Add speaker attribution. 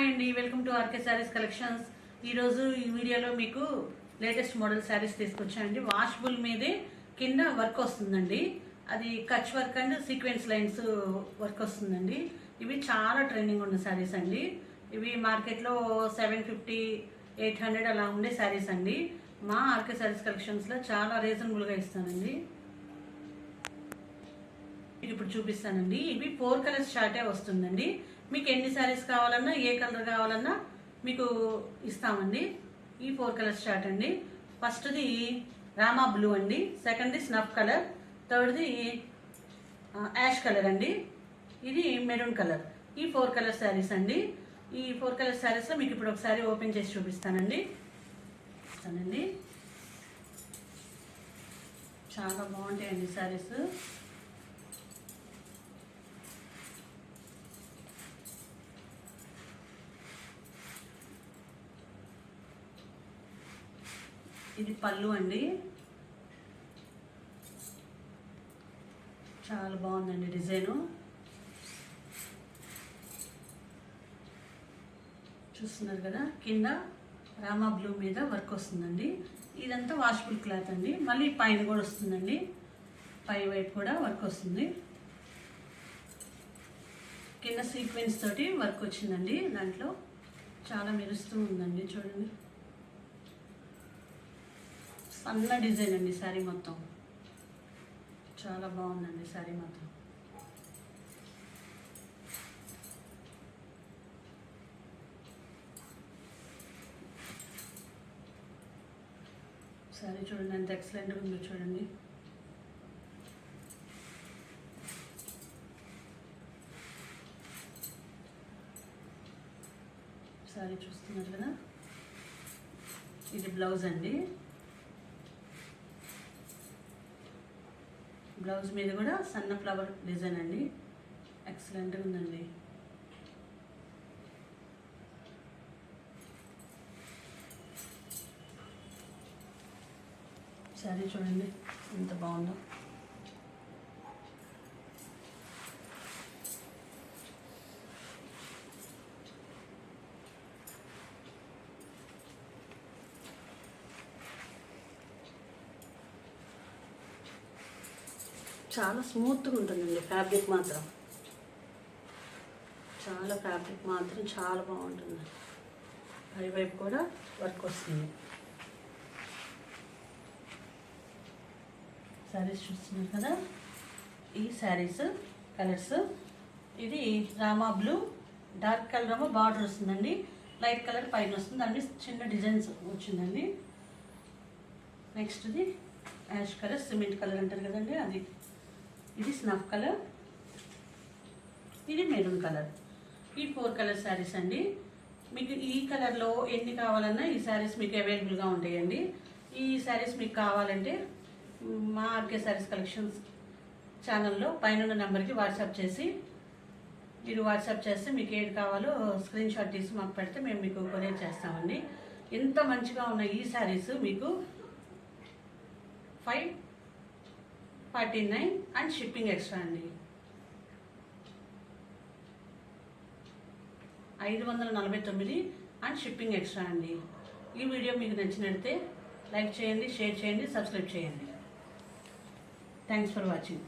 Speaker 1: Hi అండి, welcome to RK sarees collections. ఈరోజు ఈ వీడియోలో మీకు లేటెస్ట్ మోడల్ శారీస్ తీసుకొచ్చానండి. వాషబుల్ మీదే కింద వర్క్ వస్తుందండి. అది Kutch work and sequence lines work వస్తుందండి. ఇవి చాలా ట్రెండింగ్ ఉన్న శారీస్ అండి. ఇవి మార్కెట్లో 750, 800 అలా ఉండే శారీస్ అండి. మా ఆర్కే శారీస్ కలెక్షన్స్లో చాలా రీజనబుల్గా ఇస్తానండి. ఇప్పుడు చూపిస్తానండి. ఇవి 4 కలర్స్ చార్టే వస్తుందండి. మీకు ఎన్ని శారీస్ కావాలన్నా, ఏ కలర్ కావాలన్నా మీకు ఇస్తామండి. ఈ 4 కలర్స్ చార్ట్ అండి. ఫస్ట్ది రామా బ్లూ అండి, సెకండ్ది స్నఫ్ కలర్, థర్డ్ది యాష్ కలర్ అండి, ఇది మెరూన్ కలర్. ఈ 4 కలర్ శారీస్ అండి. ఈ 4 కలర్ శారీస్లో మీకు ఇప్పుడు ఒకసారి ఓపెన్ చేసి చూపిస్తానండి. చాలా బాగుంటాయండి శారీస్. ఇది పళ్ళు అండి, చాలా బాగుందండి డిజైను. చూస్తున్నారు కదా, కింద రామా బ్లూ మీద వర్క్ వస్తుందండి. ఇదంతా వాషబుల్ క్లాత్ అండి. మళ్ళీ పైన కూడా వస్తుందండి, పై వైపు కూడా వర్క్ వస్తుంది. కింద సీక్వెన్స్ తోటి వర్క్ వచ్చిందండి. దాంట్లో చాలా మెరుస్తూ ఉందండి, చూడండి. సన్న డిజైన్ అండి శారీ మొత్తం. చాలా బాగుందండి శారీ మొత్తం. శారీ చూడండి ఎంత ఎక్సలెంట్గా ఉందో చూడండి. శారీ చూస్తున్నారు కదా, ఇది బ్లౌజ్ అండి. బ్లౌజ్ మీద కూడా సన్న ఫ్లవర్ డిజైన్ అండి, ఎక్సలెంట్గా ఉందండి. శారీ చూడండి ఎంత బాగుందో. చాలా స్మూత్గా ఉంటుందండి ఫ్యాబ్రిక్ మాత్రం. ఫ్యాబ్రిక్ మాత్రం చాలా బాగుంటుంది. పై వైపు కూడా వర్క్ వస్తుంది. శారీస్ చూస్తున్నారు కదా, ఈ శారీస్ కలర్స్. ఇది రామా బ్లూ, డార్క్ కలర్ ఏమో బార్డర్ వస్తుందండి, లైట్ కలర్ పైన వస్తుంది, దాన్ని చిన్న డిజైన్స్ వచ్చిందండి. నెక్స్ట్ది యాష్ కలర్, సిమెంట్ కలర్ అంటారు కదండి, అది. ఇది స్నఫ్ కలర్, ఇది మెరూన్ కలర్. ఈ 4 కలర్ శారీస్ అండి. మీకు ఈ కలర్లో ఎన్ని కావాలన్నా ఈ శారీస్ మీకు అవైలబుల్గా ఉంటాయండి. ఈ శారీస్ మీకు కావాలంటే మా ఆర్కే శారీస్ కలెక్షన్స్ ఛానల్లో పైన నెంబర్కి వాట్సాప్ చేసి, మీరు వాట్సాప్ చేస్తే మీకు ఏది కావాలో స్క్రీన్ షాట్ తీసి మాకు పెడితే మేము మీకు కొరియర్ చేస్తామండి. ఎంత మంచిగా ఉన్న ఈ శారీస్ మీకు 549 అండ్ షిప్పింగ్ ఎక్స్ట్రా అండి. 549 అండ్ షిప్పింగ్ ఎక్స్ట్రా అండి. ఈ వీడియో మీకు నచ్చినట్లయితే లైక్ చేయండి, షేర్ చేయండి, సబ్స్క్రైబ్ చేయండి. Thanks for watching.